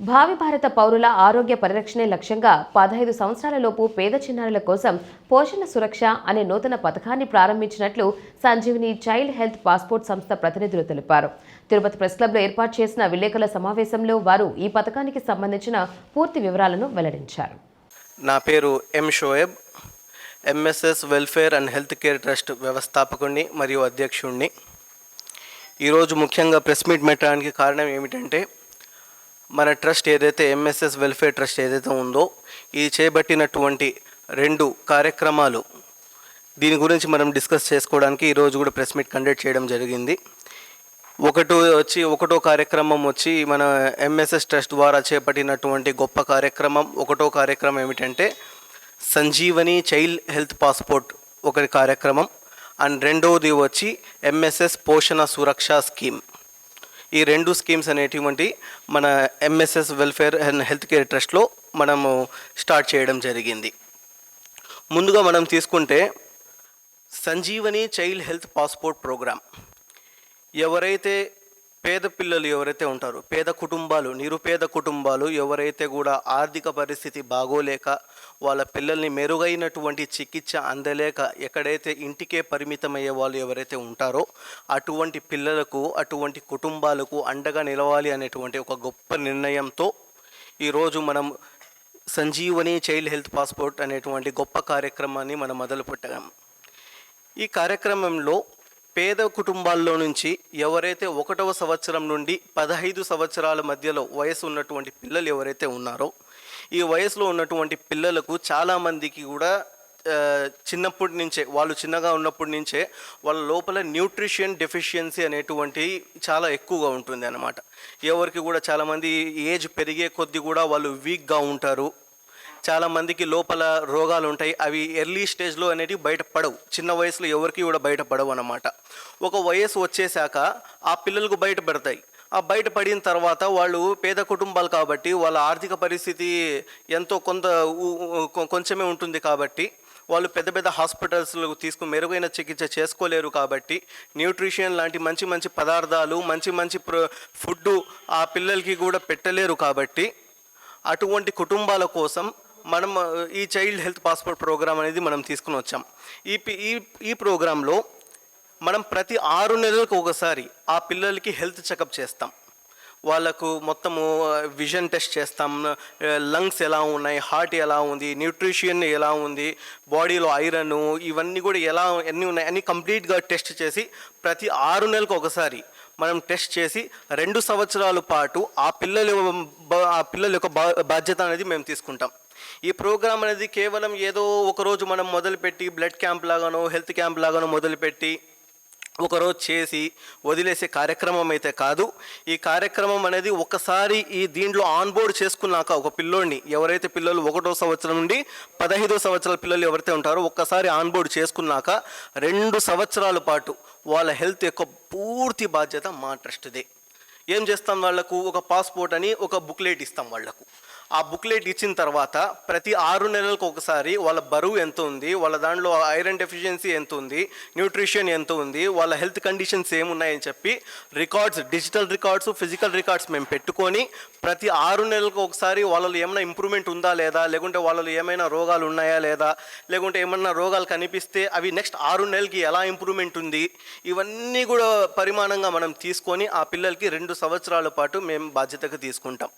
భావి భారత పౌరుల ఆరోగ్య పరిరక్షణే లక్ష్యంగా 15 సంవత్సరాలలోపు పేద చిన్నారుల కోసం పోషణ సురక్ష అనే నూతన పథకాన్ని ప్రారంభించినట్లు సంజీవని చైల్డ్ హెల్త్ పాస్పోర్ట్ సంస్థ ప్రతినిధులు తెలిపారు. తిరుపతి ప్రెస్ క్లబ్లో ఏర్పాటు చేసిన విలేకరుల సమావేశంలో వారు ఈ పథకానికి సంబంధించిన పూర్తి వివరాలను వెల్లడించారు. నా పేరు M Shoaib, MSS welfare and health care trust వ్యవస్థాపకుడిని మరియు అధ్యక్షుడిని. ఈరోజు ముఖ్యంగా ప్రెస్ మీట్ పెట్టడానికి కారణం ఏమిటంటే, మన ట్రస్ట్ ఏదైతే ఎంఎస్ఎస్ వెల్ఫేర్ ట్రస్ట్ ఏదైతే ఉందో, ఇది చేపట్టినటువంటి 2 కార్యక్రమాలు దీని గురించి మనం డిస్కస్ చేసుకోవడానికి ఈరోజు కూడా ప్రెస్ మీట్ కండక్ట్ చేయడం జరిగింది. ఒకటో కార్యక్రమం వచ్చి మన ఎంఎస్ఎస్ ట్రస్ట్ ద్వారా చేపట్టినటువంటి గొప్ప కార్యక్రమం. ఒకటో కార్యక్రమం ఏమిటంటే సంజీవని చైల్డ్ హెల్త్ పాస్పోర్ట్ ఒక కార్యక్రమం, అండ్ రెండవది వచ్చి ఎంఎస్ఎస్ పోషణ సురక్ష స్కీమ్. ఈ 2 స్కీమ్స్ అనేటువంటి మన MSS welfare and health care ట్రస్ట్లో మనము స్టార్ట్ చేయడం జరిగింది. ముందుగా మనం తీసుకుంటే Sanjeevani child health passport programme. ఎవరైతే పేద పిల్లలు ఎవరైతే ఉంటారో, పేద కుటుంబాలు, నిరుపేద కుటుంబాలు ఎవరైతే కూడా ఆర్థిక పరిస్థితి బాగోలేక వాళ్ళ పిల్లల్ని మెరుగైనటువంటి చికిత్స అందలేక ఎక్కడైతే ఇంటికే పరిమితమయ్యే వాళ్ళు ఎవరైతే ఉంటారో, అటువంటి పిల్లలకు, అటువంటి కుటుంబాలకు అండగా నిలవాలి అనేటువంటి ఒక గొప్ప నిర్ణయంతో ఈరోజు మనం సంజీవని చైల్డ్ హెల్త్ పాస్పోర్ట్ అనేటువంటి గొప్ప కార్యక్రమాన్ని మనం మొదలుపెట్టాము. ఈ కార్యక్రమంలో పేద కుటుంబాల్లో నుంచి ఎవరైతే 1వ సంవత్సరం నుండి 15 సంవత్సరాల మధ్యలో వయసు ఉన్నటువంటి పిల్లలు ఎవరైతే ఉన్నారో, ఈ వయసులో ఉన్నటువంటి పిల్లలకు చాలామందికి కూడా చిన్నప్పటి నుంచే, వాళ్ళు చిన్నగా ఉన్నప్పటి నుంచే వాళ్ళ లోపల న్యూట్రిషన్ డెఫిషియన్సీ అనేటువంటి చాలా ఎక్కువగా ఉంటుంది అన్నమాట. ఎవరికి కూడా చాలామంది ఏజ్ పెరిగే కొద్దీ కూడా వాళ్ళు వీక్గా ఉంటారు. చాలామందికి లోపల రోగాలు ఉంటాయి, అవి ఎర్లీ స్టేజ్లో అనేవి బయటపడవు. చిన్న వయసులో ఎవరికి కూడా బయటపడవు అన్నమాట. ఒక వయసు వచ్చేసాక ఆ పిల్లలకు బయటపడతాయి. ఆ బయటపడిన తర్వాత వాళ్ళు పేద కుటుంబాలు కాబట్టి వాళ్ళ ఆర్థిక పరిస్థితి ఎంతో కొంచెమే ఉంటుంది కాబట్టి వాళ్ళు పెద్ద పెద్ద హాస్పిటల్స్లకు మెరుగైన చికిత్స చేసుకోలేరు. కాబట్టి న్యూట్రిషన్ లాంటి మంచి మంచి పదార్థాలు, మంచి ఫుడ్ ఆ పిల్లలకి కూడా పెట్టలేరు. కాబట్టి అటువంటి కుటుంబాల కోసం మనం ఈ చైల్డ్ హెల్త్ పాస్పోర్ట్ ప్రోగ్రామ్ అనేది మనం తీసుకుని వచ్చాం. ఈ ప్రోగ్రాంలో మనం ప్రతి 6 నెలలకు ఒకసారి ఆ పిల్లలకి హెల్త్ చెకప్ చేస్తాం. వాళ్ళకు మొత్తము విజన్ టెస్ట్ చేస్తాం, లంగ్స్ ఎలా ఉన్నాయి, హార్ట్ ఎలా ఉంది, న్యూట్రిషన్ ఎలా ఉంది, బాడీలో ఐరన్ ఇవన్నీ కూడా ఎన్ని ఉన్నాయి అని కంప్లీట్గా టెస్ట్ చేసి ప్రతి 6 నెలలకు ఒకసారి మనం టెస్ట్ చేసి 2 సంవత్సరాల పాటు ఆ పిల్లల యొక్క బాధ్యత అనేది మేము తీసుకుంటాం. ఈ ప్రోగ్రామ్ అనేది కేవలం ఏదో ఒకరోజు మనం మొదలుపెట్టి బ్లడ్ క్యాంప్ లాగానో హెల్త్ క్యాంప్ లాగానో మొదలుపెట్టి ఒకరోజు చేసి వదిలేసే కార్యక్రమం అయితే కాదు. ఈ కార్యక్రమం అనేది ఒకసారి దీంట్లో ఆన్బోర్డ్ చేసుకున్నాక, ఒక పిల్లోడిని ఎవరైతే పిల్లలు 1వ సంవత్సరం నుండి 15వ సంవత్సరాల పిల్లలు ఎవరైతే ఉంటారో ఒక్కసారి ఆన్బోర్డ్ చేసుకున్నాక 2 సంవత్సరాల పాటు వాళ్ళ హెల్త్ యొక్క పూర్తి బాధ్యత మా ట్రస్ట్దే. ఏం చేస్తాం, వాళ్లకు ఒక పాస్పోర్ట్ అని ఒక బుక్లెట్ ఇస్తాం. వాళ్లకు ఆ బుక్లెట్ ఇచ్చిన తర్వాత ప్రతి 6 నెలలకు ఒకసారి వాళ్ళ బరువు ఎంత ఉంది, వాళ్ళ దాంట్లో ఐరన్ డెఫిషియన్సీ ఎంత ఉంది, న్యూట్రిషన్ ఎంత ఉంది, వాళ్ళ హెల్త్ కండిషన్స్ ఏమున్నాయని చెప్పి records, digital records, physical records మేము పెట్టుకొని ప్రతి 6 నెలలకు ఒకసారి వాళ్ళలో ఏమైనా ఇంప్రూవ్మెంట్ ఉందా లేదా, లేకుంటే వాళ్ళలో ఏమైనా రోగాలు ఉన్నాయా లేదా, లేకుంటే ఏమన్నా రోగాలు కనిపిస్తే అవి నెక్స్ట్ 6 నెలలకి ఎలా ఇంప్రూవ్మెంట్ ఉంది, ఇవన్నీ కూడా పరిమాణంగా మనం తీసుకొని ఆ పిల్లలకి 2 సంవత్సరాల పాటు మేము బాధ్యతగా తీసుకుంటాం.